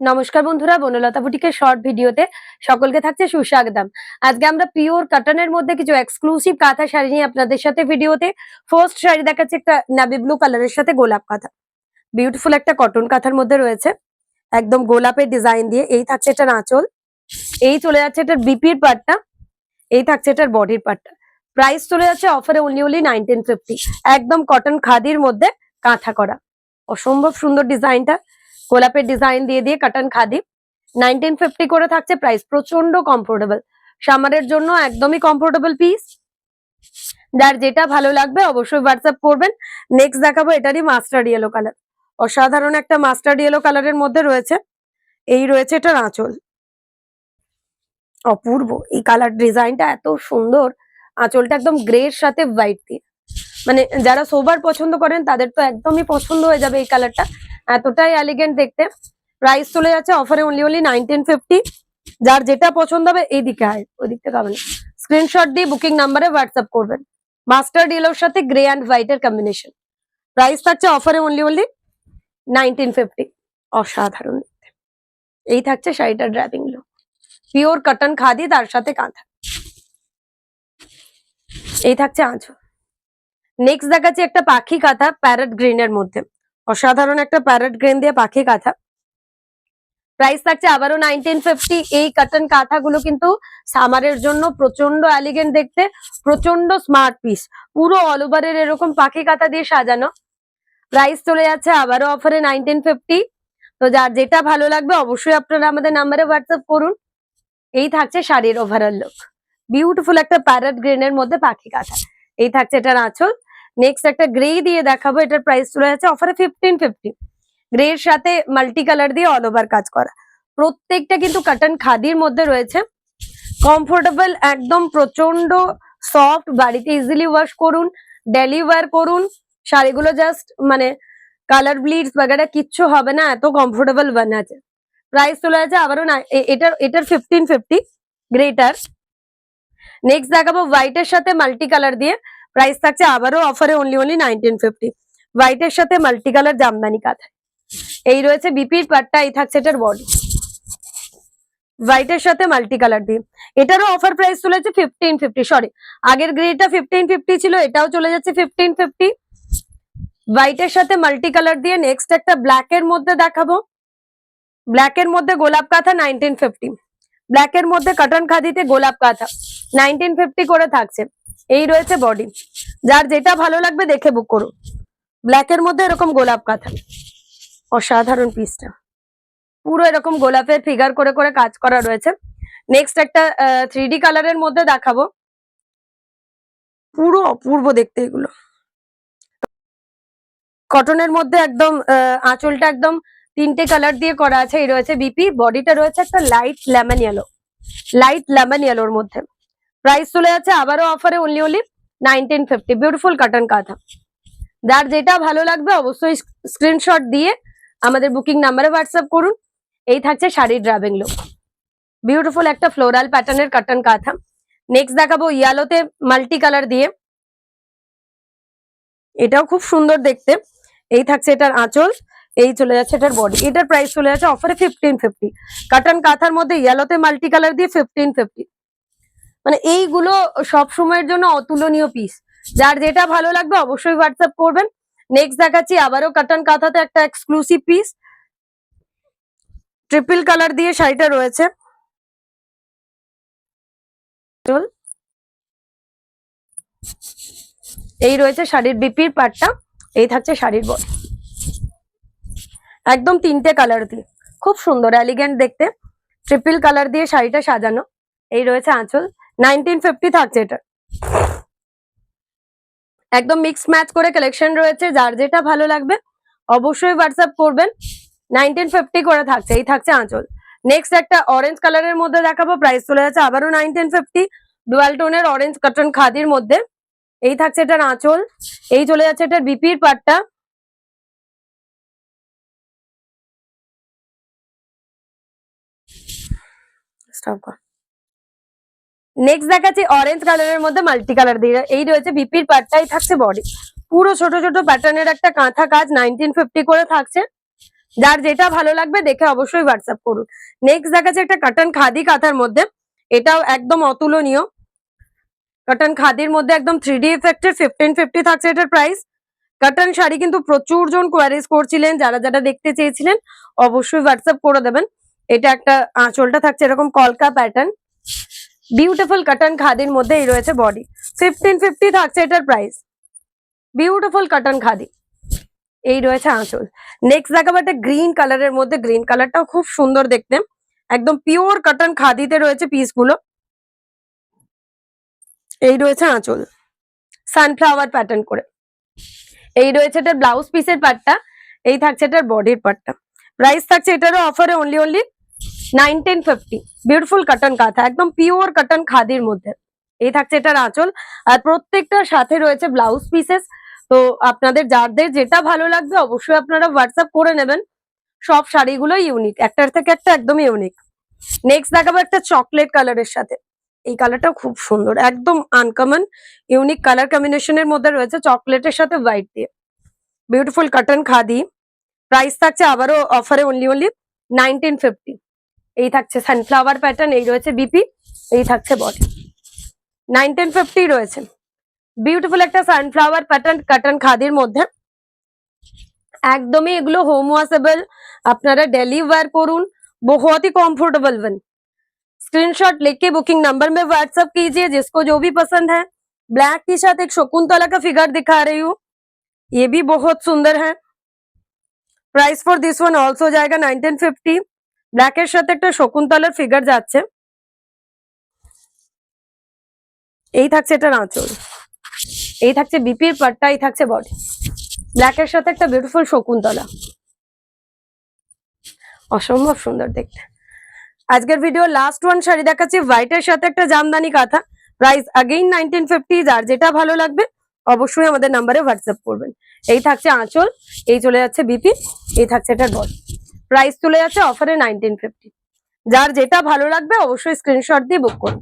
নমস্কার বন্ধুরা, বনলতা বুটিকের শর্ট ভিডিওতে সকলকে থাকছে সুস্বাগতম। আজকে আমরা পিওর কটনের মধ্যে কিছু এক্সক্লুসিভ কাঁথা শাড়ি নিয়ে আপনাদের সাথে ভিডিওতে ফার্স্ট শাড়ি দেখাচ্ছে একটা নেভি ব্লু কালারের সাথে গোলাপ কাঁথা। বিউটিফুল একটা কটন কাঁথার মধ্যে রয়েছে একদম গোলাপের ডিজাইন দিয়ে। এই থাকছে এটার আঁচল, এই চলে যাচ্ছে এটার বিপির পার্টটা, এই থাকছে এটার বডির পার্টটা। প্রাইস চলে যাচ্ছে অফারে অনলি 1950। একদম কটন খাদির মধ্যে কাঁথা করা, অসম্ভব সুন্দর ডিজাইনটা। গোলাপের ডিজাইন দিয়ে দিয়ে কটন খাদি 1950 করে থাকছে প্রাইস। প্রচন্ড কমফোর্টেবল, সামারের জন্য একদমই কমফোর্টেবল পিস। যার যেটা ভালো লাগবে অবশ্যই হোয়াটসঅ্যাপ করবেন। নেক্সট দেখাবো এটারই মাস্টার্ড ইয়েলো কালার, অসাধারণ একটা মাস্টার্ড ইয়েলো কালারের মধ্যে রয়েছে। এই রয়েছে এটার আঁচল, অপূর্ব এই কালার ডিজাইনটা এত সুন্দর। আঁচলটা একদম গ্রে এর সাথে হোয়াইট দিয়ে, মানে যারা সোবার পছন্দ করেন তাদের তো একদমই পছন্দ হয়ে যাবে এই কালারটা, এতটাই এলিগেন্ট দেখতে। প্রাইস চলে যাচ্ছে অফারে অনলি 1950। যার যেটা পছন্দ হবে এই দিকে আয়, ওই দিক থেকে হবে না, স্ক্রিনশট দিয়ে বুকিং নাম্বারে হোয়াটসঅ্যাপ করবেন। মাস্টার্ড ইয়েলোর সাথে গ্রে অ্যান্ড হোয়াইট এর কম্বিনেশন। প্রাইস থাকছে অফারে অনলি 1950। অসাধারণ দেখতে। এই থাকছে শাড়িটার driving look, pure cotton khadi তার সাথে কাঁথা। এই থাকছে আঁচল। নেক্সট দেখাচ্ছি একটা পাখি কাঁথা প্যারট গ্রিন এর মধ্যে, অসাধারণ একটা প্যারট গ্রিন দিয়ে পাখি কাঁথা। প্রাইস থাকছে আবারও 1950। এই কটন কাঁথাগুলো কিন্তু সামারের জন্য প্রচন্ড এলিগেন্ট দেখতে, প্রচন্ড স্মার্ট পিস। পুরো অল ওভারের এরকম পাখি কাঁথা দিয়ে সাজানো। প্রাইস চলে যাচ্ছে আবারও অফারে 1950। তো যার যেটা ভালো লাগবে অবশ্যই আপনারা আমাদের নাম্বারে হোয়াটসঅ্যাপ করুন। এই থাকছে শাড়ির ওভারঅল লুক, বিউটিফুল একটা প্যারট গ্রিন এর মধ্যে পাখি কাঁথা। এই থাকছে এটার আঁচল। নেক্সট একটা গ্রে দিয়ে দেখাবো, এটার প্রাইস চলে যাচ্ছে অফারে 1550। গ্রে এর সাথে মাল্টি কালার দিয়ে অল ওভার কাজ করা। প্রত্যেকটা কিন্তু কটন খাদির মধ্যে রয়েছে, কমফোর্টেবল একদম, প্রচন্ড সফট। বাড়িতে ইজিলি ওয়াশ করুন, ডেলি ওয়্যার করুন। শাড়িগুলো জাস্ট মানে কালার ব্লিডস বাগেরা কিচ্ছু হবে না, এত কমফোর্টেবল বানাচ্ছে। প্রাইস চলে যাচ্ছে আবারও না, এটার 1550 গ্রেটার। নেক্সট দেখাবো হোয়াইট এর সাথে মাল্টি কালার দিয়ে। প্রাইস থাকছে আবারও অফারে অনলি 1950। হোয়াইট এর সাথে মাল্টি কালার জামদানি কাঁথা। এই রয়েছে বিপির পাটটা, এই থাকছে এটার বডি হোয়াইট এর সাথে মাল্টি কালার দিয়ে। এটারও অফার প্রাইস চলেছে 1550। সরি, আগের গ্রেটা 1550 ছিল, এটাও চলে যাচ্ছে 1550 হোয়াইট এর সাথে মাল্টি কালার দিয়ে। নেক্সট একটা ব্ল্যাক এর মধ্যে দেখাবো, ব্ল্যাক এর মধ্যে গোলাপ কাঁথা 1950। ব্ল্যাক এর মধ্যে কটন খাদিতে গোলাপ কাঁথা 1950 করে থাকছে। এই রয়েছে বডি, যার যেটা ভালো লাগবে দেখে বুক করুন। ব্ল্যাক এর মধ্যে এরকম গোলাপ কাঁথা, অসাধারণ পিসটা। পুরো এরকম গোলাপের ফিগার করে করে কাজ করা রয়েছে। নেক্সট একটা 3D কালারের মধ্যে দেখাবো, পুরো অপূর্ব দেখতে এগুলো। কটনের মধ্যে একদম আঁচলটা একদম তিনটে কালার দিয়ে করা আছে। এই রয়েছে বিপি, বডিটা রয়েছে একটা light lemon yellow, light lemon ইয়েলোর মধ্যে। প্রাইস চলে যাচ্ছে আবারও অফারে অনলি 1950। বিউটিফুল কটন কাঁথা। যার যেটা ভালো লাগবে অবশ্যই স্ক্রিনশট দিয়ে আমাদের বুকিং নাম্বারে হোয়াটসঅ্যাপ করুন। এই থাকছে শাড়ির ড্রাইভিং লুক, বিউটিফুল একটা ফ্লোরাল প্যাটার্নের কটন কাঁথা। নেক্সট দেখাবো ইয়েলোতে মাল্টি কালার দিয়ে, এটাও খুব সুন্দর দেখতে। এই থাকছে এটার আঁচল, এই চলে যাচ্ছে এটার বডি। এটার প্রাইস চলে যাচ্ছে অফারে 1550। কটন কাঁথার মধ্যে ইয়েলোতে মাল্টি কালার দিয়ে 1550। মানে এইগুলো সব সময়ের জন্য অতুলনীয় পিস। যার যেটা ভালো লাগবে অবশ্যই হোয়াটসঅ্যাপ করবেন। নেক্সট দেখাচ্ছি আবারও কটন কাঁথাতে একটা এক্সক্লুসিভ পিস, ট্রিপল কালার দিয়ে শাড়িটা রয়েছে। এই রয়েছে শাড়ির বিপির পাটটা, এই থাকছে শাড়ির বডি। একদম তিনটে কালার দিয়ে খুব সুন্দর এলিগেন্ট দেখতে, ট্রিপল কালার দিয়ে শাড়িটা সাজানো। এই রয়েছে আঁচল, 1950 থাকছে এটা। একদম মিক্স ম্যাচ করে কালেকশন রয়েছে, যার যেটা ভালো লাগবে অবশ্যই হোয়াটসঅ্যাপ করবেন। 1950 করে থাকছে। এই থাকছে আঁচল। নেক্সট একটা অরেঞ্জ কালারের মধ্যে দেখাবো, প্রাইস চলে যাচ্ছে আবারও 1950। ডুয়াল টোনের অরেঞ্জ কটন খাদির মধ্যে। এই থাকছে এটার আঁচল, এই চলে যাচ্ছে এটার বিপির পাটটা। নেক্সট দেখাচ্ছি অরেঞ্জ কালারের মধ্যে মাল্টি কালার দিয়ে। এই রয়েছে বিপির পাটটাই থাকছে বডি। পুরো ছোট ছোট প্যাটার্নের একটা কাঁথা কাজ 1950 করে থাকছে। যার যেটা ভালো লাগবে দেখে অবশ্যই হোয়াটসঅ্যাপ করুন। নেক্সট দেখাচ্ছে একটা কটন খাদি কাঁথার মধ্যে, এটাও একদম অতুলনীয়। কটন খাদির মধ্যে একদম 3D ইফেক্টের 1550 থাকছে এটার প্রাইস। কটন শাড়ি কিন্তু প্রচুর জন কোয়ারিজ করছিলেন, যারা যারা দেখতে চেয়েছিলেন অবশ্যই হোয়াটসঅ্যাপ করে দেবেন। এটা একটা আঁচলটা থাকছে এরকম কলকা প্যাটার্ন, বিউটিফুল কটন খাদির মধ্যে এই রয়েছে বডি। 1550 থাকছে এটার প্রাইস। বিউটিফুল কটন খাদি, এই রয়েছে আঁচল। নেক্সট দেখাবো একটা গ্রিন কালারের মধ্যে, গ্রিন কালারটাও খুব সুন্দর দেখতে, একদম পিওর কটন খাদিতে রয়েছে পিসগুলো। এই রয়েছে আঁচল সানফ্লাওয়ার প্যাটার্ন করে, এই রয়েছে এটার ব্লাউজ পিসের পার্টটা, এই থাকছে এটার বডির পার্টটা। প্রাইস থাকছে এটারও অফারে অনলি 1950। বিউটিফুল কটন কাঁথা, একদম পিওর কটন খাদির মধ্যে। এই থাকছে এটার আঁচল, আর প্রত্যেকটার সাথে রয়েছে ব্লাউজ পিসেস। তো আপনাদের যাদের যেটা ভালো লাগবে অবশ্যই আপনারা হোয়াটসঅ্যাপ করে নেবেন। সব শাড়িগুলো ইউনিক, একটার থেকে একটা একদম ইউনিক। নেক্সট দেখাবো একটা চকলেট কালারের সাথে, এই কালারটাও খুব সুন্দর, একদম আনকমন ইউনিক কালার কম্বিনেশনের মধ্যে রয়েছে চকলেটের সাথে হোয়াইট দিয়ে। বিউটিফুল কটন খাদি, প্রাইস থাকছে আবারও অফারে অনলি 1950। এই থাকছে সানফ্লাওয়ার প্যাটার্ন, এই রয়েছে বিপি, এই থাকছে বডি। 1950 রয়েছে। বিউটিফুল একটা সানফ্লাওয়ার প্যাটার্ন কটন খাদির মধ্যে, একদমই এগুলো হোম ওয়াশেবল, আপনারা ডেলি ওয়্যার করুন, बहुत ही कंफर्टेबल वन। स्क्रीनशॉट लेके बुकिंग नंबर में व्हाट्सएप कीजिए जिसको जो भी पसंद है। ब्लैक के साथ एक शकुंतला का फिगर दिखा रही हूँ, ये भी बहुत सुंदर है। Price for this one also जाएगा 1950। ব্ল্যাকের সাথে একটা শকুন্তলার ফিগার যাচ্ছে, এই থাকছে এটার আঁচল, এই থাকছে বিপির পাট্টা, এই থাকছে বডি। ব্ল্যাকের সাথে একটা বিউটিফুল শকুন্তলা, অসম্ভব সুন্দর দেখতে। আজকের ভিডিও লাস্ট ওয়ান শাড়ি দেখাচ্ছি হোয়াইটের সাথে একটা জামদানি কাঁথা, প্রাইস अगेन 1950। যার যেটা ভালো লাগবে অবশ্যই আমাদের নাম্বারে হোয়াটসঅ্যাপ করবেন। এই থাকছে আঁচল, এই চলে যাচ্ছে বিপি, এই থাকছে এটার বডি। প্রাইস চলে যাচ্ছে অফারে 1950। যার যেটা ভালো লাগবে অবশ্যই স্ক্রিনশট দিয়ে বুক করুন।